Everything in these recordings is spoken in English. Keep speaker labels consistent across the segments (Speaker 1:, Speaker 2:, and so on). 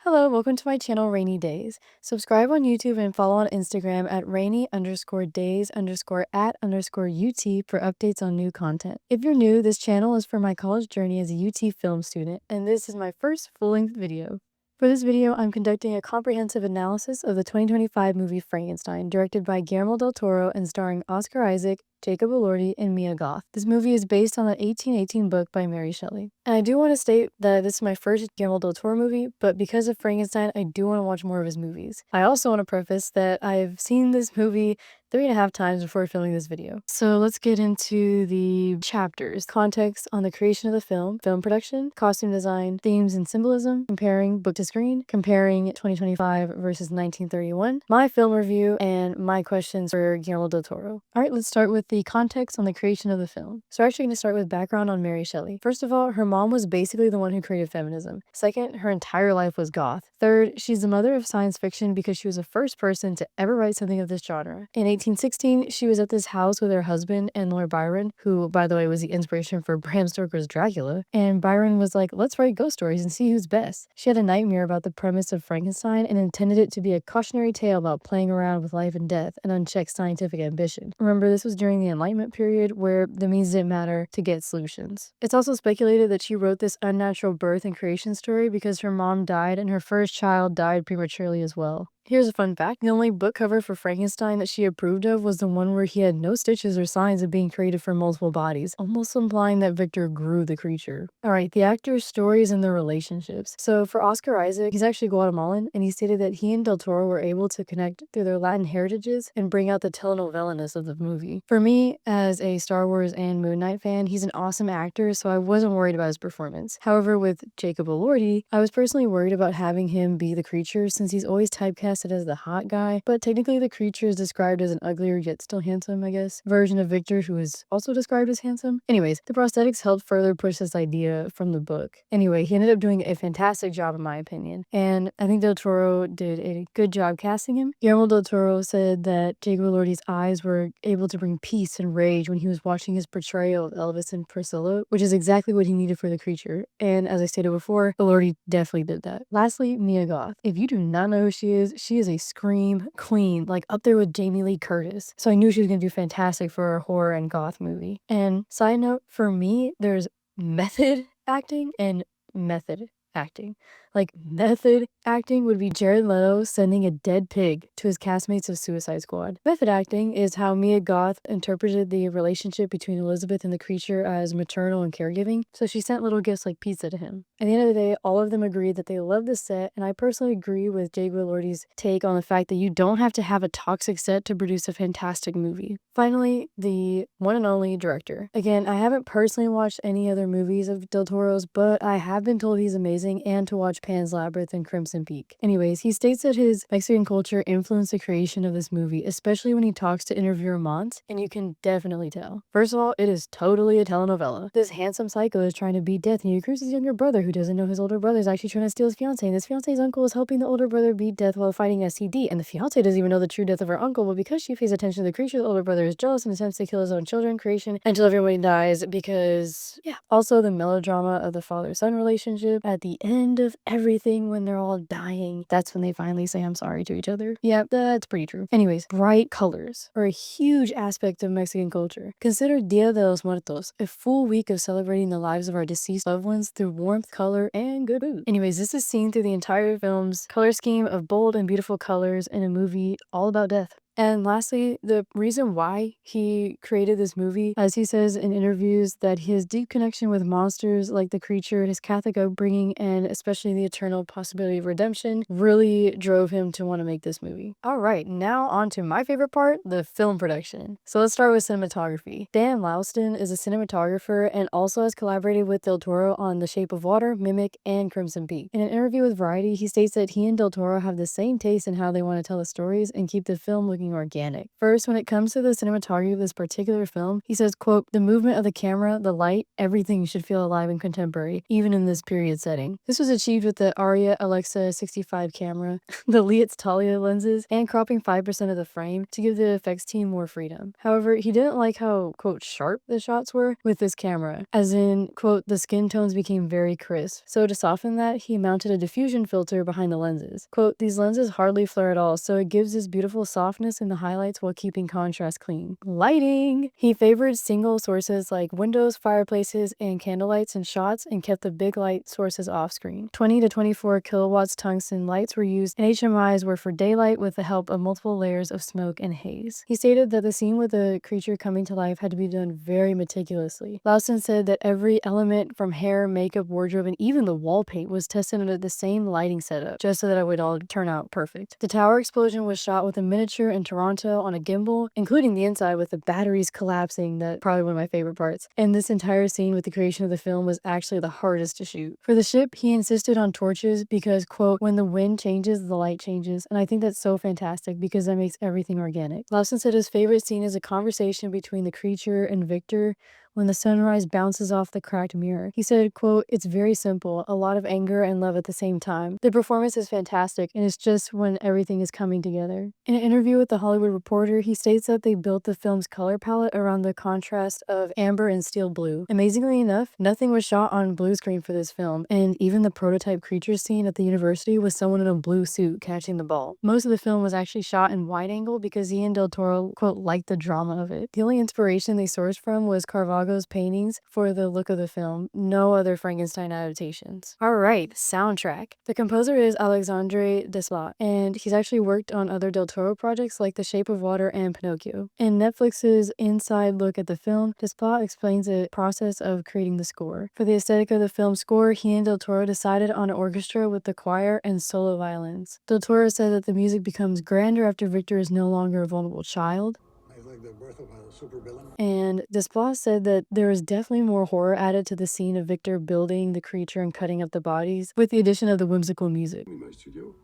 Speaker 1: Hello, welcome to my channel Rainy Days. Subscribe on YouTube and follow on Instagram at rainy_days_at_UT for updates on new content. If you're new, this channel is for my college journey as a UT film student, and this is my first full-length video. For this video, I'm conducting a comprehensive analysis of the 2025 movie Frankenstein, directed by Guillermo del Toro and starring Oscar Isaac, Jacob Elordi, and Mia Goth. This movie is based on the 1818 book by Mary Shelley. And I do want to state that this is my first Guillermo del Toro movie, but because of Frankenstein, I do want to watch more of his movies. I also want to preface that I've seen this movie 3.5 times before filming this video. So let's get into the chapters. Context on the creation of the film production, costume design, themes and symbolism, comparing book to screen, comparing 2025 versus 1931, my film review, and my questions for Guillermo del Toro. Alright, let's start with the context on the creation of the film. So we're actually going to start with background on Mary Shelley. First of all, her mom was basically the one who created feminism. Second, her entire life was goth. Third, she's the mother of science fiction because she was the first person to ever write something of this genre. In 1816, she was at this house with her husband and Lord Byron, who, by the way, was the inspiration for Bram Stoker's Dracula, and Byron was like, let's write ghost stories and see who's best. She had a nightmare about the premise of Frankenstein and intended it to be a cautionary tale about playing around with life and death and unchecked scientific ambition. Remember, this was during the Enlightenment period where the means didn't matter to get solutions. It's also speculated that she wrote this unnatural birth and creation story because her mom died and her first child died prematurely as well. Here's a fun fact. The only book cover for Frankenstein that she approved of was the one where he had no stitches or signs of being created from multiple bodies, almost implying that Victor grew the creature. Alright, the actors' stories and their relationships. So for Oscar Isaac, he's actually Guatemalan, and he stated that he and Del Toro were able to connect through their Latin heritages and bring out the telenovelaness of the movie. For me, as a Star Wars and Moon Knight fan, he's an awesome actor, so I wasn't worried about his performance. However, with Jacob Elordi, I was personally worried about having him be the creature since he's always typecast as the hot guy, but technically the creature is described as an uglier yet still handsome, I guess, version of Victor, who is also described as handsome. Anyways, the prosthetics helped further push this idea from the book. Anyway, he ended up doing a fantastic job in my opinion, and I think Del Toro did a good job casting him. Guillermo del Toro said that Jacob Elordi's eyes were able to bring peace and rage when he was watching his portrayal of Elvis and Priscilla, which is exactly what he needed for the creature, and as I stated before, Elordi definitely did that. Lastly, Mia Goth. If you do not know who she is a scream queen, like up there with Jamie Lee Curtis. So I knew she was going to do fantastic for a horror and goth movie. And side note, for me, there's method acting and method acting. Like, method acting would be Jared Leto sending a dead pig to his castmates of Suicide Squad. Method acting is how Mia Goth interpreted the relationship between Elizabeth and the creature as maternal and caregiving, so she sent little gifts like pizza to him. At the end of the day, all of them agreed that they loved the set, and I personally agree with Jacob Elordi's take on the fact that you don't have to have a toxic set to produce a fantastic movie. Finally, the one and only director. Again, I haven't personally watched any other movies of Del Toro's, but I have been told he's amazing and to watch Pan's Labyrinth and Crimson Peak. Anyways, he states that his Mexican culture influenced the creation of this movie, especially when he talks to interviewer Mont, and you can definitely tell. First of all, it is totally a telenovela. This handsome psycho is trying to beat death, and he recruits his younger brother who doesn't know his older brother is actually trying to steal his fiancée, and this fiancé's uncle is helping the older brother beat death while fighting STD, and the fiancée doesn't even know the true death of her uncle, but because she pays attention to the creature, the older brother is jealous and attempts to kill his own children, creation, until everybody dies because, yeah. Also, the melodrama of the father-son relationship at the end of everything when they're all dying, that's when they finally say I'm sorry to each other. Yeah, that's pretty true. Anyways, bright colors are a huge aspect of Mexican culture. Consider Dia de los Muertos, a full week of celebrating the lives of our deceased loved ones through warmth, color, and good food. Anyways, this is seen through the entire film's color scheme of bold and beautiful colors in a movie all about death. And lastly, the reason why he created this movie, as he says in interviews, that his deep connection with monsters like the creature, his Catholic upbringing, and especially the eternal possibility of redemption really drove him to want to make this movie. Alright, now on to my favorite part, the film production. So let's start with cinematography. Dan Lauston is a cinematographer and also has collaborated with Del Toro on The Shape of Water, Mimic, and Crimson Peak. In an interview with Variety, he states that he and Del Toro have the same taste in how they want to tell the stories and keep the film looking everything organic. First, when it comes to the cinematography of this particular film, he says, quote, "The movement of the camera, the light, everything should feel alive and contemporary, even in this period setting." This was achieved with the Arria Alexa 65 camera, the Leitz Talia lenses, and cropping 5% of the frame to give the effects team more freedom. However, he didn't like how, quote, "sharp" the shots were with this camera, as in, quote, "the skin tones became very crisp." So to soften that, he mounted a diffusion filter behind the lenses. Quote, "These lenses hardly flare at all, so it gives this beautiful softness in the highlights while keeping contrast clean." Lighting! He favored single sources like windows, fireplaces, and candlelights in shots and kept the big light sources off screen. 20 to 24 kilowatts tungsten lights were used, and HMIs were for daylight with the help of multiple layers of smoke and haze. He stated that the scene with the creature coming to life had to be done very meticulously. Lawson said that every element from hair, makeup, wardrobe, and even the wall paint was tested under the same lighting setup, just so that it would all turn out perfect. The tower explosion was shot with a miniature in Toronto on a gimbal, including the inside with the batteries collapsing. That's probably one of my favorite parts. And this entire scene with the creation of the film was actually the hardest to shoot. For the ship, he insisted on torches because, quote, "when the wind changes, the light changes." And I think that's so fantastic because that makes everything organic. Lawson said his favorite scene is a conversation between the creature and Victor when the sunrise bounces off the cracked mirror. He said, quote, "It's very simple, a lot of anger and love at the same time. The performance is fantastic, and it's just when everything is coming together." In an interview with The Hollywood Reporter, he states that they built the film's color palette around the contrast of amber and steel blue. Amazingly enough, nothing was shot on blue screen for this film, and even the prototype creature scene at the university was someone in a blue suit catching the ball. Most of the film was actually shot in wide angle because he and Del Toro, quote, "liked the drama of it." The only inspiration they sourced from was Caravaggio's paintings for the look of the film, no other Frankenstein adaptations. Alright, soundtrack. The composer is Alexandre Desplat, and he's actually worked on other Del Toro projects like The Shape of Water and Pinocchio. In Netflix's Inside Look at the Film, Desplat explains the process of creating the score. For the aesthetic of the film's score, he and Del Toro decided on an orchestra with the choir and solo violins. Del Toro said that the music becomes grander after Victor is no longer a vulnerable child. Like the birth of a supervillain. And Desplat said that there is definitely more horror added to the scene of Victor building the creature and cutting up the bodies, with the addition of the whimsical music. In my studio,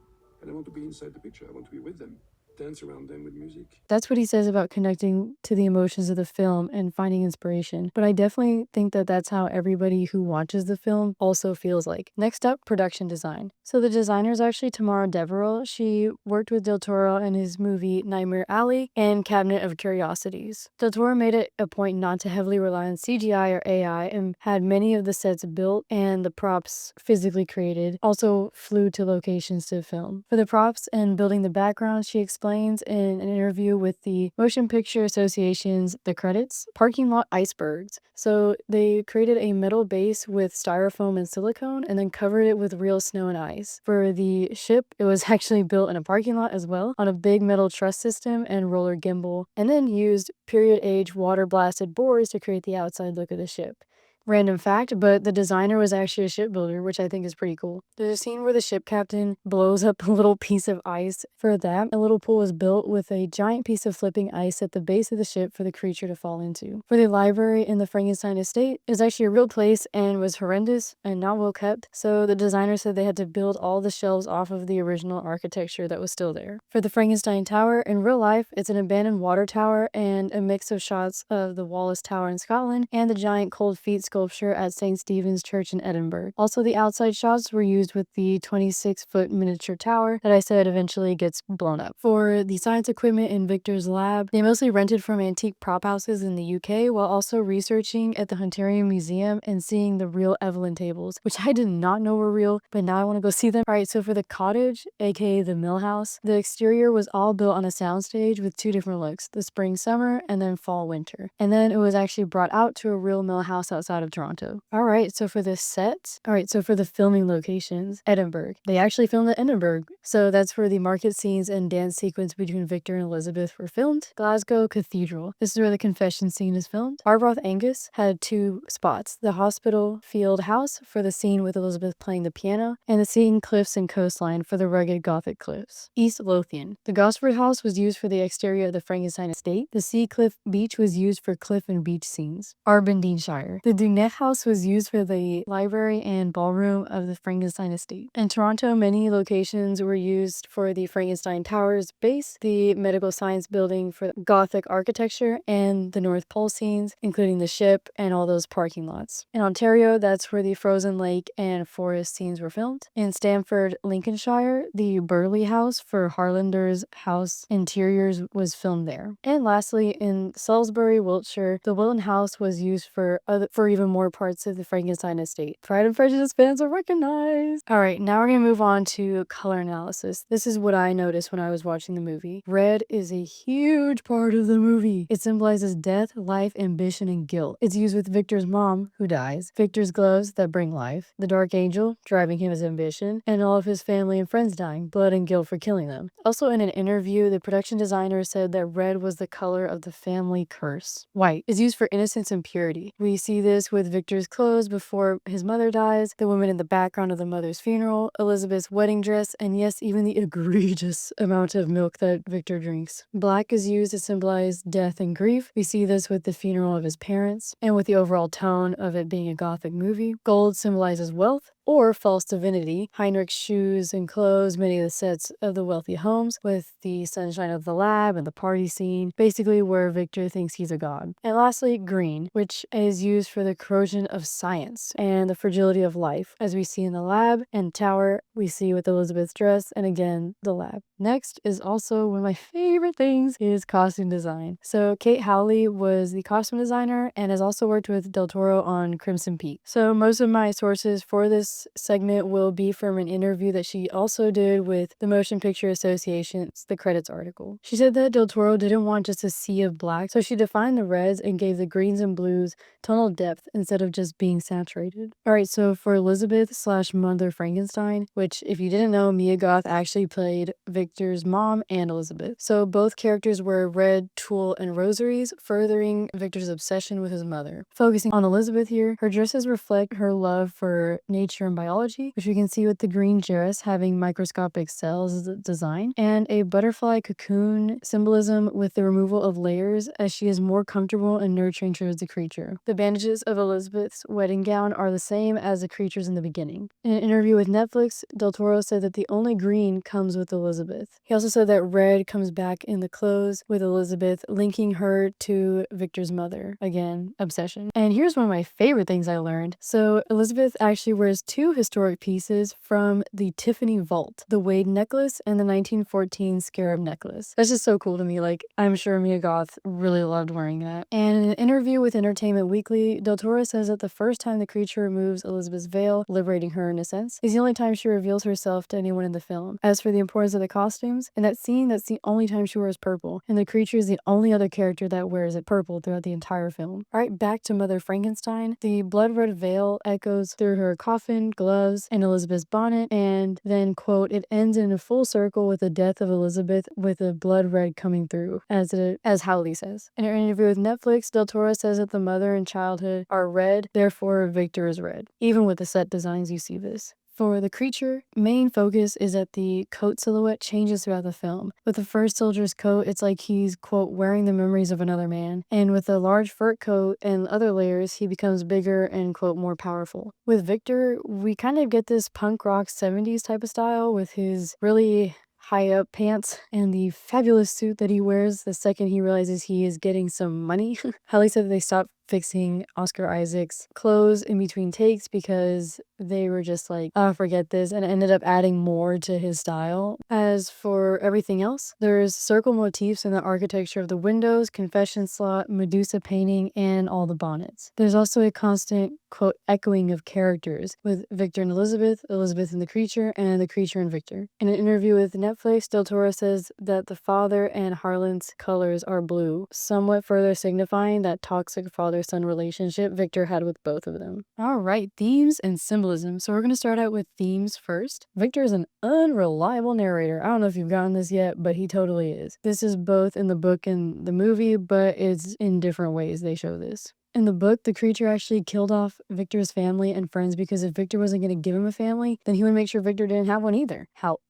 Speaker 1: and I want to be inside the picture. I want to be with them. Dance around them with music. That's what he says about connecting to the emotions of the film and finding inspiration. But I definitely think that that's how everybody who watches the film also feels like. Next up, production design. So the designer is actually Tamara Deverell. She worked with Del Toro in his movie Nightmare Alley and Cabinet of Curiosities. Del Toro made it a point not to heavily rely on CGI or AI and had many of the sets built and the props physically created, also flew to locations to film. For the props and building the background, she explains in an interview with the Motion Picture Association's The Credits, parking lot icebergs. So they created a metal base with styrofoam and silicone and then covered it with real snow and ice. For the ship, it was actually built in a parking lot as well, on a big metal truss system and roller gimbal, and then used period age water blasted boards to create the outside look of the ship. Random fact, but the designer was actually a shipbuilder, which I think is pretty cool. There's a scene where the ship captain blows up a little piece of ice. For that, a little pool was built with a giant piece of flipping ice at the base of the ship for the creature to fall into. For the library in the Frankenstein estate, it was actually a real place and was horrendous and not well kept, so the designer said they had to build all the shelves off of the original architecture that was still there. For the Frankenstein Tower, in real life, it's an abandoned water tower and a mix of shots of the Wallace Tower in Scotland and the giant cold feet sculpture at St. Stephen's Church in Edinburgh. Also, the outside shots were used with the 26-foot miniature tower that I said eventually gets blown up. For the science equipment in Victor's lab, they mostly rented from antique prop houses in the UK while also researching at the Hunterian Museum and seeing the real Evelyn tables, which I did not know were real, but now I want to go see them. Alright, so for the cottage, aka the mill house, the exterior was all built on a soundstage with two different looks, the spring summer and then fall winter. And then it was actually brought out to a real mill house outside of Toronto. Alright, so for the filming locations, Edinburgh. They actually filmed at Edinburgh. So that's where the market scenes and dance sequence between Victor and Elizabeth were filmed. Glasgow Cathedral. This is where the confession scene is filmed. Arbroath Angus had two spots, the hospital field house for the scene with Elizabeth playing the piano, and the scene cliffs and coastline for the rugged Gothic cliffs. East Lothian. The Gosford house was used for the exterior of the Frankenstein estate. The Sea Cliff Beach was used for cliff and beach scenes. Aberdeenshire. The net house was used for the library and ballroom of the Frankenstein estate. In Toronto, many locations were used for the Frankenstein Towers base, the medical science building for Gothic architecture, and the North Pole scenes, including the ship and all those parking lots. In Ontario, that's where the frozen lake and forest scenes were filmed. In Stamford, Lincolnshire, the Burley House for Harlander's house interiors was filmed there. And lastly, in Salisbury, Wiltshire, the Wilton House was used for even more parts of the Frankenstein estate. Pride and Prejudice fans will recognize. Alright, now we're gonna move on to color analysis. This is what I noticed when I was watching the movie. Red is a huge part of the movie. It symbolizes death, life, ambition, and guilt. It's used with Victor's mom, who dies, Victor's gloves that bring life, the Dark Angel, driving him his ambition, and all of his family and friends dying, blood and guilt for killing them. Also, in an interview, the production designer said that red was the color of the family curse. White is used for innocence and purity. We see this with Victor's clothes before his mother dies, the woman in the background of the mother's funeral, Elizabeth's wedding dress, and yes, even the egregious amount of milk that Victor drinks. Black is used to symbolize death and grief. We see this with the funeral of his parents, and with the overall tone of it being a Gothic movie. Gold symbolizes wealth or false divinity. Heinrich's shoes and clothes, many of the sets of the wealthy homes, with the sunshine of the lab and the party scene, basically where Victor thinks he's a god. And lastly, green, which is used for the corrosion of science and the fragility of life, as we see in the lab and tower, we see with Elizabeth's dress, and again, the lab. Next is also one of my favorite things is costume design. So Kate Howley was the costume designer and has also worked with Del Toro on Crimson Peak. So most of my sources for this segment will be from an interview that she also did with the Motion Picture Association's The Credits article. She said that Del Toro didn't want just a sea of black, so she defined the reds and gave the greens and blues tonal depth instead of just being saturated. Alright, so for Elizabeth slash Mother Frankenstein, which if you didn't know, Mia Goth actually played Victor's mom and Elizabeth. So both characters wear red tulle and rosaries, furthering Victor's obsession with his mother. Focusing on Elizabeth here, her dresses reflect her love for nature and biology, which we can see with the green dress having microscopic cells as a design, and a butterfly cocoon symbolism with the removal of layers as she is more comfortable and nurturing towards the creature. The bandages of Elizabeth's wedding gown are the same as the creatures in the beginning. In an interview with Netflix, Del Toro said that the only green comes with Elizabeth. He also said that red comes back in the clothes with Elizabeth, linking her to Victor's mother. Again, obsession. And here's one of my favorite things I learned. So Elizabeth actually wears two historic pieces from the Tiffany Vault, the Wade necklace and the 1914 scarab necklace. That's just so cool to me. Like, I'm sure Mia Goth really loved wearing that. And in an interview with Entertainment Weekly, Del Toro says that the first time the creature removes Elizabeth's veil, liberating her in a sense, is the only time she reveals herself to anyone in the film. As for the importance of the costumes, in that scene, that's the only time she wears purple, and the creature is the only other character that wears it purple throughout the entire film. Alright, back to Mother Frankenstein. The blood red veil echoes through her coffin, gloves, and Elizabeth's bonnet, and then, quote, it ends in a full circle with the death of Elizabeth with the blood red coming through, as Howley says. In her interview with Netflix, Del Toro says that the mother and childhood are red, therefore Victor is red. Even with the set designs, you see this. For the creature, main focus is that the coat silhouette changes throughout the film. With the first soldier's coat, it's like he's, quote, wearing the memories of another man. And with the large fur coat and other layers, he becomes bigger and, quote, more powerful. With Victor, we kind of get this punk rock 70s type of style with his really high up pants and the fabulous suit that he wears the second he realizes he is getting some money. Hallie said that they stopped fixing Oscar Isaac's clothes in between takes because they were just like, oh, forget this, and ended up adding more to his style. As for everything else, there's circle motifs in the architecture of the windows, confession slot, Medusa painting, and all the bonnets. There's also a constant, quote, echoing of characters with Victor and Elizabeth, Elizabeth and the creature, and the creature and Victor. In an interview with Netflix, Del Toro says that the father and Harlan's colors are blue, somewhat further signifying that toxic father-son relationship Victor had with both of them. Alright, themes and symbolism. So we're going to start out with themes first. Victor is an unreliable narrator. I don't know if you've gotten this yet, but he totally is. This is both in the book and the movie, but it's in different ways they show this. In the book, the creature actually killed off Victor's family and friends because if Victor wasn't going to give him a family, then he would make sure Victor didn't have one either.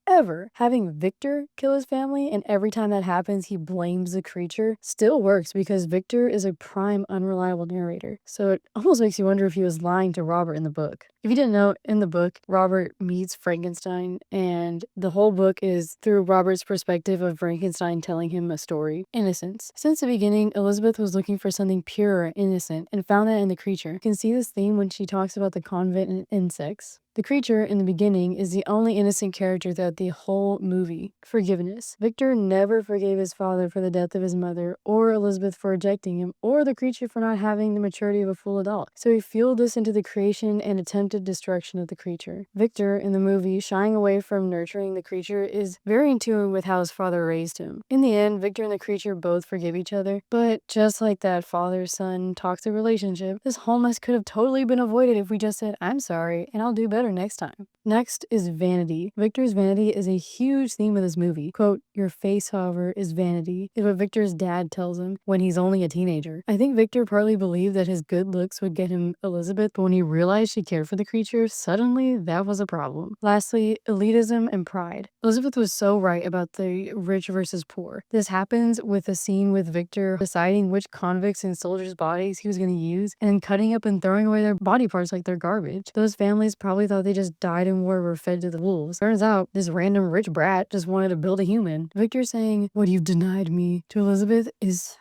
Speaker 1: ever. Having Victor kill his family, and every time that happens, he blames the creature, still works because Victor is a prime unreliable narrator. So it almost makes you wonder if he was lying to Robert in the book. If you didn't know, in the book, Robert meets Frankenstein, and the whole book is through Robert's perspective of Frankenstein telling him a story. Innocence. Since the beginning, Elizabeth was looking for something pure and innocent, and found that in the creature. You can see this theme when she talks about the convent and insects. The creature, in the beginning, is the only innocent character throughout the whole movie. Forgiveness. Victor never forgave his father for the death of his mother, or Elizabeth for rejecting him, or the creature for not having the maturity of a full adult. So he fueled this into the creation and attempted destruction of the creature. Victor, in the movie, shying away from nurturing the creature, is very in tune with how his father raised him. In the end, Victor and the creature both forgive each other, but just like that father-son toxic relationship, this whole mess could have totally been avoided if we just said, "I'm sorry, and I'll do better next time." Next is vanity. Victor's vanity is a huge theme of this movie. Quote, "Your face, however, is vanity," is what Victor's dad tells him when he's only a teenager. I think Victor partly believed that his good looks would get him Elizabeth, but when he realized she cared for the creature, suddenly that was a problem. Lastly, elitism and pride. Elizabeth was so right about the rich versus poor. This happens with a scene with Victor deciding which convicts and soldiers' bodies he was going to use, and then cutting up and throwing away their body parts like they're garbage. Those families probably thought they just died in war or were fed to the wolves. Turns out, this random rich brat just wanted to build a human. Victor saying, "What you've denied me," to Elizabeth is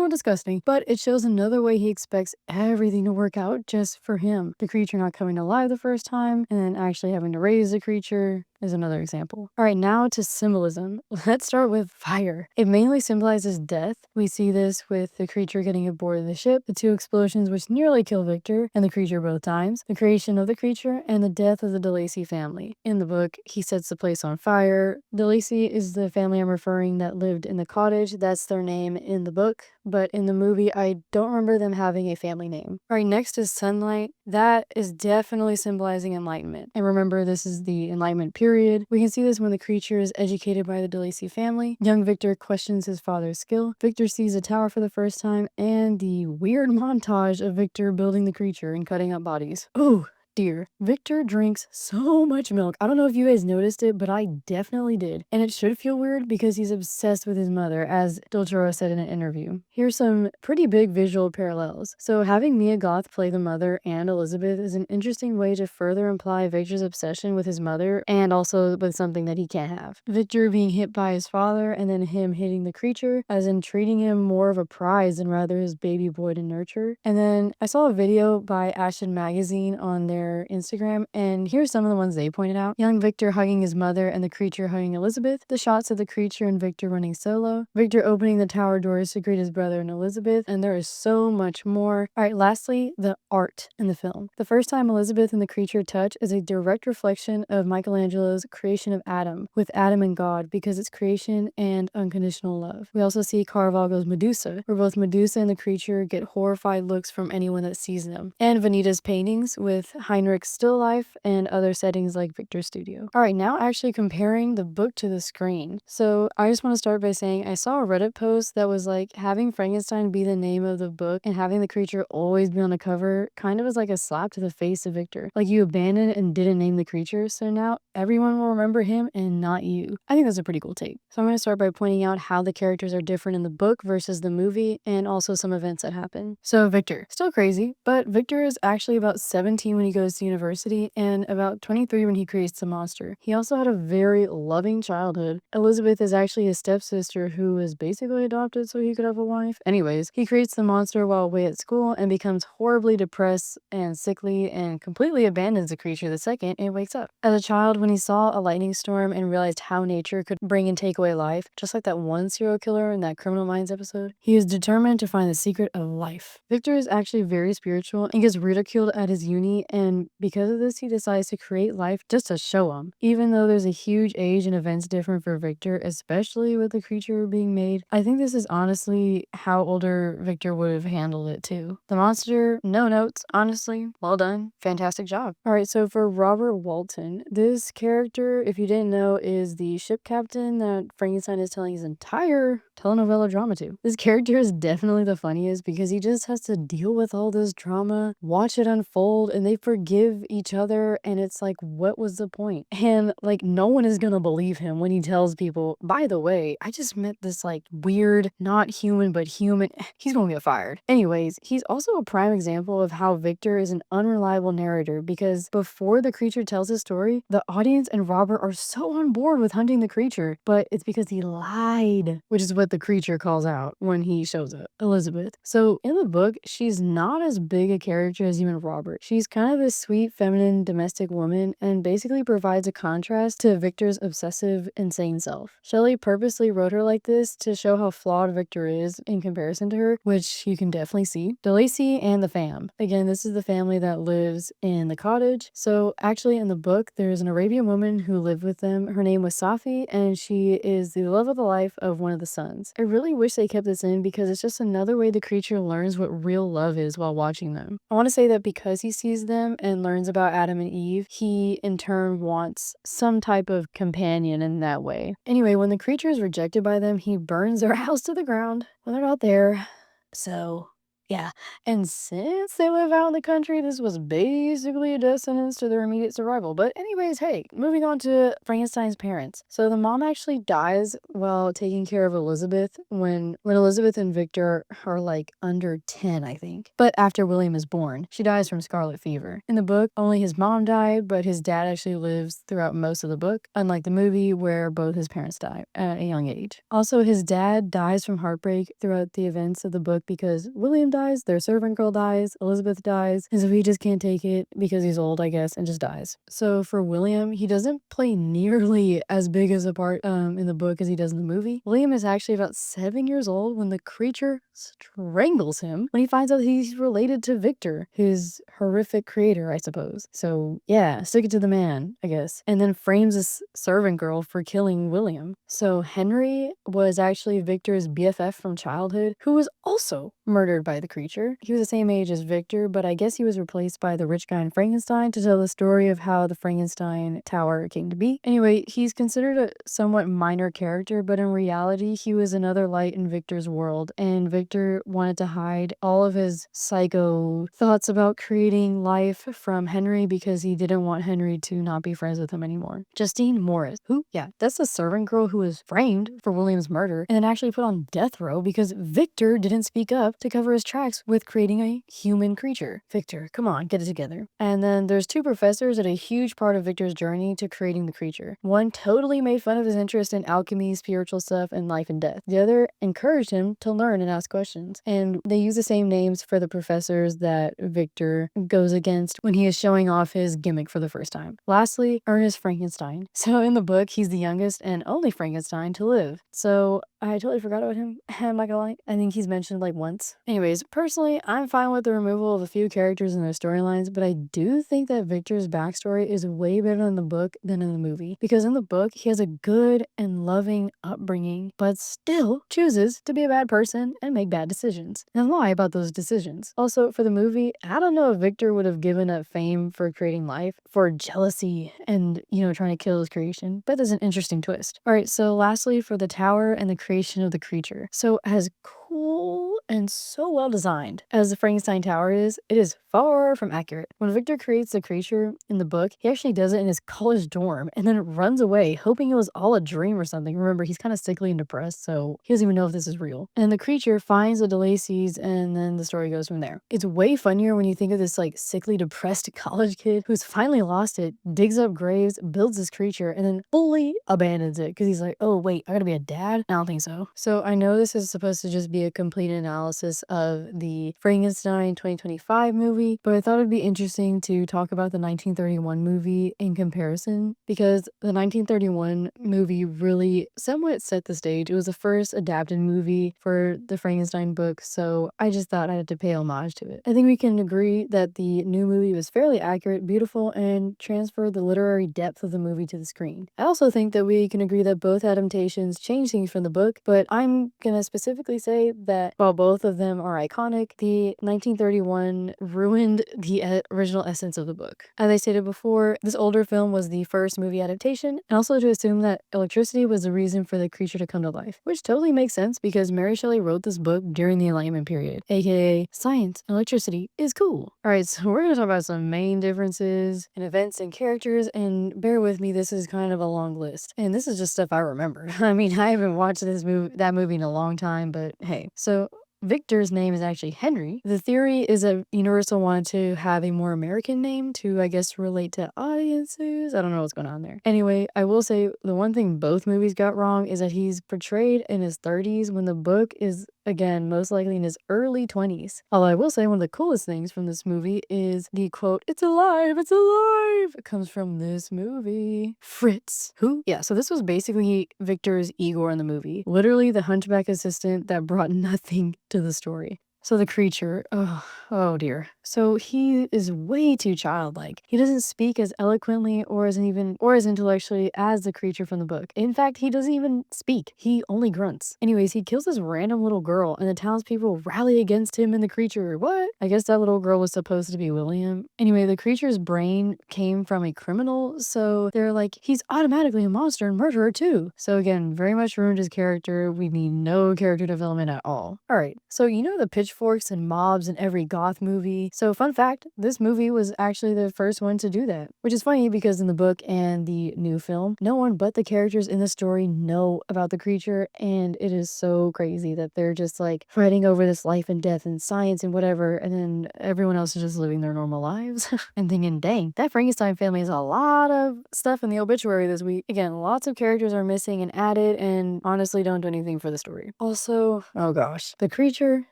Speaker 1: disgusting, but it shows another way he expects everything to work out just for him. The creature not coming alive the first time, and then actually having to raise the creature is another example. Alright, now to symbolism. Let's start with fire. It mainly symbolizes death. We see this with the creature getting aboard the ship, the two explosions which nearly kill Victor and the creature both times, the creation of the creature, and the death of the DeLacy family. In the book, he sets the place on fire. DeLacy is the family I'm referring that lived in the cottage. That's their name in the book, but in the movie, I don't remember them having a family name. Alright, next is sunlight. That is definitely symbolizing enlightenment. And remember, this is the Enlightenment period. We can see this when the creature is educated by the DeLacy family. Young Victor questions his father's skill. Victor sees a tower for the first time, and the weird montage of Victor building the creature and cutting up bodies. Ooh. Dear, Victor drinks so much milk. I don't know if you guys noticed it, but I definitely did. And it should feel weird because he's obsessed with his mother, as Del Toro said in an interview. Here's some pretty big visual parallels. So having Mia Goth play the mother and Elizabeth is an interesting way to further imply Victor's obsession with his mother and also with something that he can't have. Victor being hit by his father and then him hitting the creature, as in treating him more of a prize than rather his baby boy to nurture. And then I saw a video by Ashton Magazine on their Instagram, and here's some of the ones they pointed out. Young Victor hugging his mother and the creature hugging Elizabeth, the shots of the creature and Victor running solo, Victor opening the tower doors to greet his brother and Elizabeth, and there is so much more. Alright, lastly, the art in the film. The first time Elizabeth and the creature touch is a direct reflection of Michelangelo's creation of Adam, with Adam and God, because it's creation and unconditional love. We also see Caravaggio's Medusa, where both Medusa and the creature get horrified looks from anyone that sees them, and Vanita's paintings with Heinrich's still life and other settings like Victor's studio. Alright, now actually comparing the book to the screen. So I just want to start by saying I saw a Reddit post that was like, having Frankenstein be the name of the book and having the creature always be on the cover kind of was like a slap to the face of Victor. Like, you abandoned and didn't name the creature, so now everyone will remember him and not you. I think that's a pretty cool take. So I'm going to start by pointing out how the characters are different in the book versus the movie, and also some events that happen. So Victor, still crazy, but Victor is actually about 17 when he goes to university and about 23 when he creates the monster. He also had a very loving childhood. Elizabeth is actually his stepsister who is basically adopted so he could have a wife. Anyways, he creates the monster while away at school and becomes horribly depressed and sickly and completely abandons the creature the second it wakes up. As a child, when he saw a lightning storm and realized how nature could bring and take away life, just like that one serial killer in that Criminal Minds episode, he is determined to find the secret of life. Victor is actually very spiritual and gets ridiculed at his uni, and because of this, he decides to create life just to show him. Even though there's a huge age and events difference for Victor, especially with the creature being made, I think this is honestly how older Victor would have handled it too. The monster, no notes, honestly, well done, fantastic job. Alright, so for Robert Walton, this character, if you didn't know, is the ship captain that Frankenstein is telling his entire telenovela drama to. This character is definitely the funniest because he just has to deal with all this drama, watch it unfold, and they forget give each other, and it's like, what was the point? And like, no one is gonna believe him when he tells people, by the way, I just met this like weird, not human, but human. He's gonna get fired. Anyways, he's also a prime example of how Victor is an unreliable narrator, because before the creature tells his story, the audience and Robert are so on board with hunting the creature, but it's because he lied, which is what the creature calls out when he shows up, Elizabeth. So in the book, she's not as big a character as you and Robert. She's kind of this sweet, feminine, domestic woman, and basically provides a contrast to Victor's obsessive, insane self. Shelley purposely wrote her like this to show how flawed Victor is in comparison to her, which you can definitely see. DeLacy and the fam. Again, this is the family that lives in the cottage. So actually in the book, there's an Arabian woman who lived with them. Her name was Safi, and she is the love of the life of one of the sons. I really wish they kept this in because it's just another way the creature learns what real love is while watching them. I want to say that because he sees them and learns about Adam and Eve, he in turn wants some type of companion in that way. Anyway, when the creature is rejected by them, he burns their house to the ground when they're not there. So yeah, and since they live out in the country, this was basically a death sentence to their immediate survival. But anyways, hey, moving on to Frankenstein's parents. So the mom actually dies while taking care of Elizabeth when Elizabeth and Victor are like under 10, I think. But after William is born, she dies from scarlet fever. In the book, only his mom died, but his dad actually lives throughout most of the book, unlike the movie where both his parents die at a young age. Also, his dad dies from heartbreak throughout the events of the book because William dies, their servant girl dies, Elizabeth dies, and so he just can't take it because he's old, I guess, and just dies. So for William, he doesn't play nearly as big as a part in the book as he does in the movie. William is actually about 7 years old when the creature strangles him when he finds out that he's related to Victor, his horrific creator, I suppose. So yeah, stick it to the man, I guess. And then frames this servant girl for killing William. So Henry was actually Victor's BFF from childhood, who was also murdered by the creature. He was the same age as Victor, but I guess he was replaced by the rich guy in Frankenstein to tell the story of how the Frankenstein tower came to be. Anyway, he's considered a somewhat minor character, but in reality, he was another light in Victor's world, and Victor wanted to hide all of his psycho thoughts about creating life from Henry because he didn't want Henry to not be friends with him anymore. Justine Morris, who, yeah, that's the servant girl who was framed for William's murder and then actually put on death row because Victor didn't speak up to cover his tracks with creating a human creature. Victor, come on, get it together. And then there's two professors that are a huge part of Victor's journey to creating the creature. One totally made fun of his interest in alchemy, spiritual stuff, and life and death. The other encouraged him to learn and ask questions. And they use the same names for the professors that Victor goes against when he is showing off his gimmick for the first time. Lastly, Ernest Frankenstein. So in the book, he's the youngest and only Frankenstein to live. So I totally forgot about him. I'm not gonna lie. I think he's mentioned like once. Anyways, personally, I'm fine with the removal of a few characters in their storylines, but I do think that Victor's backstory is way better in the book than in the movie. Because in the book, he has a good and loving upbringing, but still chooses to be a bad person and make bad decisions and lie about those decisions. Also, for the movie, I don't know if Victor would have given up fame for creating life for jealousy and, trying to kill his creation, but there's an interesting twist. Alright, so lastly, for the tower and the creation of the creature. So as cool and so well designed as the Frankenstein tower is, it is far from accurate. When Victor creates the creature in the book, he actually does it in his college dorm and then runs away, hoping it was all a dream or something. Remember, he's kind of sickly and depressed, so he doesn't even know if this is real. And the creature finds the DeLacy's, and then the story goes from there. It's way funnier when you think of this like sickly, depressed college kid who's finally lost it, digs up graves, builds this creature, and then fully abandons it because he's like, oh wait, I gotta be a dad? I don't think so. So I know this is supposed to just be a complete analysis of the Frankenstein 2025 movie, but I thought it'd be interesting to talk about the 1931 movie in comparison because the 1931 movie really somewhat set the stage. It was the first adapted movie for the Frankenstein book, so I just thought I had to pay homage to it. I think we can agree that the new movie was fairly accurate, beautiful, and transferred the literary depth of the movie to the screen. I also think that we can agree that both adaptations change things from the book, but I'm gonna specifically say that while both both of them are iconic, the 1931 ruined the original essence of the book. As I stated before, this older film was the first movie adaptation, and also to assume that electricity was the reason for the creature to come to life, which totally makes sense because Mary Shelley wrote this book during the Enlightenment period, aka science and electricity is cool. Alright, so we're gonna talk about some main differences in events and characters, and bear with me, this is kind of a long list. And this is just stuff I remember. I mean, I haven't watched that movie in a long time, but hey. So Victor's name is actually Henry. The theory is that Universal wanted to have a more American name to, I guess, relate to audiences. I don't know what's going on there. Anyway, I will say the one thing both movies got wrong is that he's portrayed in his 30s when the book is, again, most likely in his early 20s. Although I will say one of the coolest things from this movie is the quote, "It's alive, it's alive," it comes from this movie. Fritz. Who? Yeah, so this was basically Victor's Igor in the movie. Literally the hunchback assistant that brought nothing to the story. So the creature, oh dear. So he is way too childlike. He doesn't speak as eloquently or as intellectually as the creature from the book. In fact, he doesn't even speak. He only grunts. Anyways, he kills this random little girl and the townspeople rally against him and the creature. What? I guess that little girl was supposed to be William. Anyway, the creature's brain came from a criminal, so they're like, he's automatically a monster and murderer too. So again, very much ruined his character. We need no character development at all. Alright, so you know the pitchforks and mobs in every goth movie? So fun fact, this movie was actually the first one to do that. Which is funny because in the book and the new film, no one but the characters in the story know about the creature, and it is so crazy that they're just like fighting over this life and death and science and whatever, and then everyone else is just living their normal lives and thinking, dang, that Frankenstein family has a lot of stuff in the obituary this week. Again, lots of characters are missing and added, and honestly don't do anything for the story. Also, oh gosh, the creature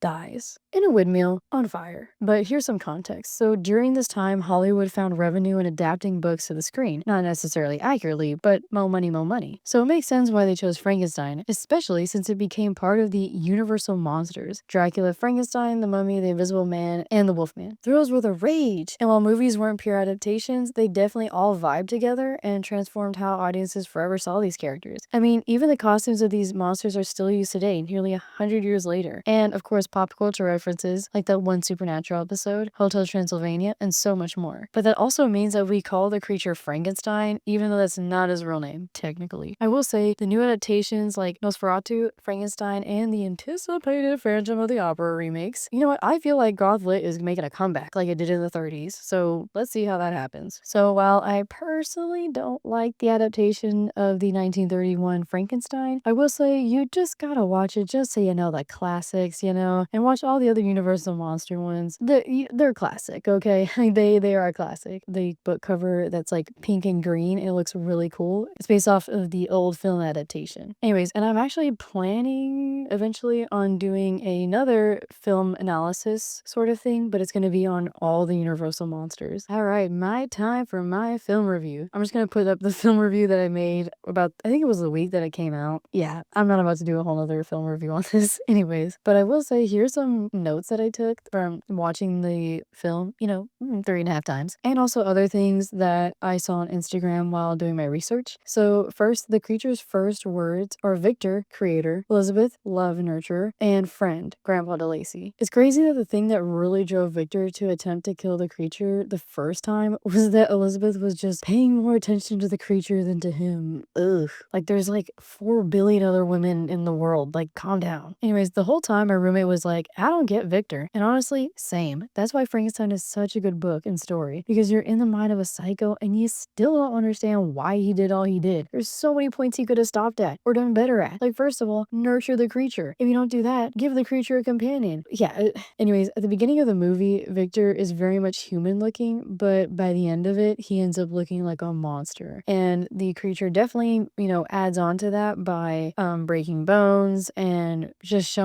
Speaker 1: dies in a windmill on fire. But here's some context. So during this time, Hollywood found revenue in adapting books to the screen. Not necessarily accurately, but mo money, mo money. So it makes sense why they chose Frankenstein, especially since it became part of the Universal monsters. Dracula, Frankenstein, the Mummy, the Invisible Man, and the Wolfman. Thrills were the rage. And while movies weren't pure adaptations, they definitely all vibed together and transformed how audiences forever saw these characters. I mean, even the costumes of these monsters are still used today, nearly 100 years later. And of course, pop culture references like that one Supernatural episode, Hotel Transylvania, and so much more. But that also means that we call the creature Frankenstein, even though that's not his real name, technically. I will say, the new adaptations like Nosferatu, Frankenstein, and the anticipated Phantom of the Opera remakes, you know what, I feel like goth lit is making a comeback like it did in the 30s, so let's see how that happens. So while I personally don't like the adaptation of the 1931 Frankenstein, I will say you just gotta watch it just so you know the classics, you know, and watch all the other Universal monster ones. They're classic, okay? They are a classic. The book cover that's like pink and green, it looks really cool. It's based off of the old film adaptation. Anyways, and I'm actually planning eventually on doing another film analysis sort of thing, but it's going to be on all the Universal monsters. All right, my time for my film review. I'm just going to put up the film review that I made about, I think it was the week that it came out. Yeah, I'm not about to do a whole other film review on this anyways, but I will say here's some notes that I took from watching the film, you know, 3.5 times, and also other things that I saw on Instagram while doing my research. So first, the creature's first words are Victor, creator, Elizabeth, love, nurturer, and friend, Grandpa DeLacy. It's crazy that the thing that really drove Victor to attempt to kill the creature the first time was that Elizabeth was just paying more attention to the creature than to him. Ugh. Like there's like 4 billion other women in the world. Like calm down. Anyways, the whole time my roommate was like, I don't get Victor. And honestly, same. That's why Frankenstein is such a good book and story, because you're in the mind of a psycho and you still don't understand why he did all he did. There's so many points he could have stopped at or done better at. Like first of all, nurture the creature. If you don't do that, give the creature a companion. Yeah, anyways, at the beginning of the movie, Victor is very much human looking, but by the end of it, he ends up looking like a monster. And the creature definitely, you know, adds on to that by breaking bones and just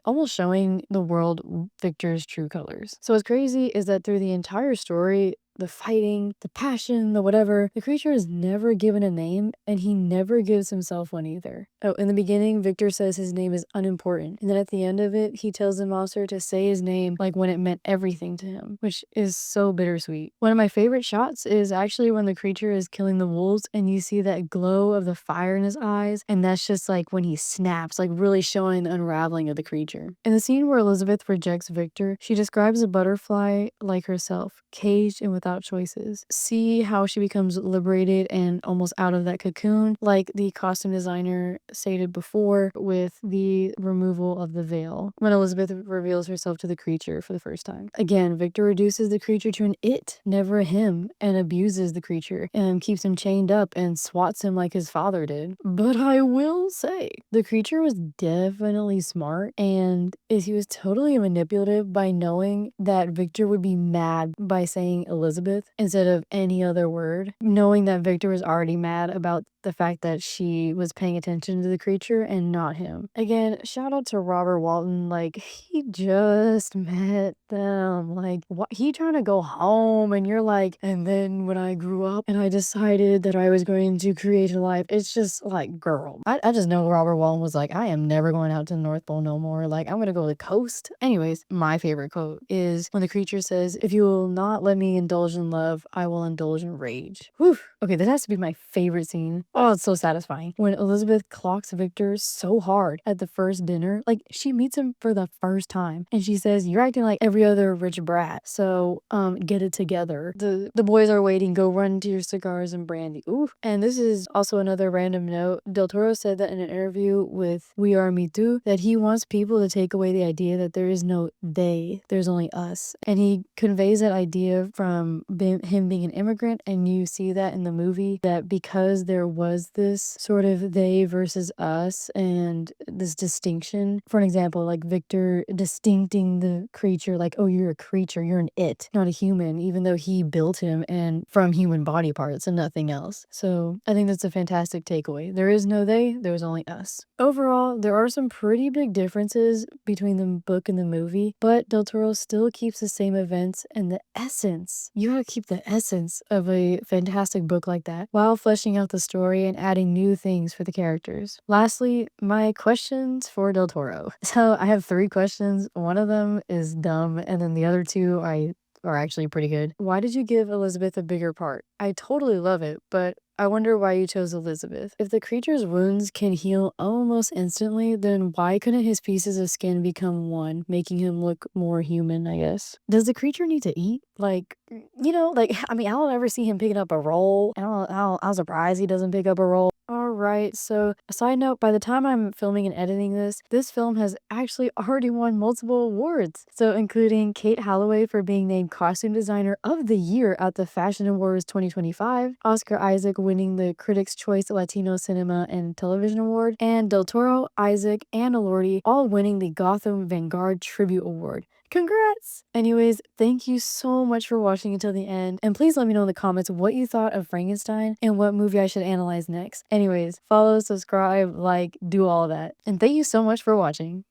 Speaker 1: almost showing the world Victor's true colors. So what's crazy is that through the entire story, the fighting, the passion, the whatever. The creature is never given a name, and he never gives himself one either. Oh, in the beginning, Victor says his name is unimportant, and then at the end of it, he tells the monster to say his name like when it meant everything to him, which is so bittersweet. One of my favorite shots is actually when the creature is killing the wolves, and you see that glow of the fire in his eyes, and that's just like when he snaps, like really showing the unraveling of the creature. In the scene where Elizabeth rejects Victor, she describes a butterfly like herself, caged and without choices. See how she becomes liberated and almost out of that cocoon, like the costume designer stated before with the removal of the veil when Elizabeth reveals herself to the creature for the first time. Again, Victor reduces the creature to an it, never a him, and abuses the creature and keeps him chained up and swats him like his father did. But I will say, the creature was definitely smart, and he was totally manipulative by knowing that Victor would be mad by saying Elizabeth instead of any other word, knowing that Victor was already mad about the fact that she was paying attention to the creature and not him. Again, shout out to Robert Walton, like he just met them, like what, he trying to go home and you're like, and then when I grew up and I decided that I was going to create a life, it's just like, girl, I just know Robert Walton was like, I am never going out to the North Pole no more, like I'm gonna go to the coast. Anyways, my favorite quote is when the creature says, if you will not let me indulge in love, I will indulge in rage. Whew. Okay, that has to be my favorite scene. Oh, it's so satisfying. When Elizabeth clocks Victor so hard at the first dinner, like she meets him for the first time and she says, you're acting like every other rich brat, so get it together. The boys are waiting, go run to your cigars and brandy. Ooh. And this is also another random note. Del Toro said that in an interview with We Are Me Too that he wants people to take away the idea that there is no they, there's only us. And he conveys that idea from him being an immigrant, and you see that in the movie, that because there was this sort of they versus us and this distinction. For an example, like Victor distincting the creature, like, oh, you're a creature, you're an it, not a human, even though he built him and from human body parts and nothing else. So I think that's a fantastic takeaway. There is no they, there's only us. Overall, there are some pretty big differences between the book and the movie, but Del Toro still keeps the same events and the essence. You gotta keep the essence of a fantastic book like that while fleshing out the story and adding new things for the characters. Lastly, my questions for Del Toro. So I have 3 questions. One of them is dumb, and then the other 2 are actually pretty good. Why did you give Elizabeth a bigger part? I totally love it, but I wonder why you chose Elizabeth. If the creature's wounds can heal almost instantly, then why couldn't his pieces of skin become one, making him look more human, I guess? Does the creature need to eat? Like, like, I mean, I don't ever see him picking up a roll. I'm surprised he doesn't pick up a roll. Alright, so a side note, by the time I'm filming and editing this film has actually already won multiple awards. So including Kate Holloway for being named Costume Designer of the Year at the Fashion Awards 2025, Oscar Isaac winning the Critics' Choice Latino Cinema and Television Award, and Del Toro, Isaac, and Elordi all winning the Gotham Vanguard Tribute Award. Congrats! Anyways, thank you so much for watching until the end, and please let me know in the comments what you thought of Frankenstein and what movie I should analyze next. Anyways, follow, subscribe, like, do all that. And thank you so much for watching.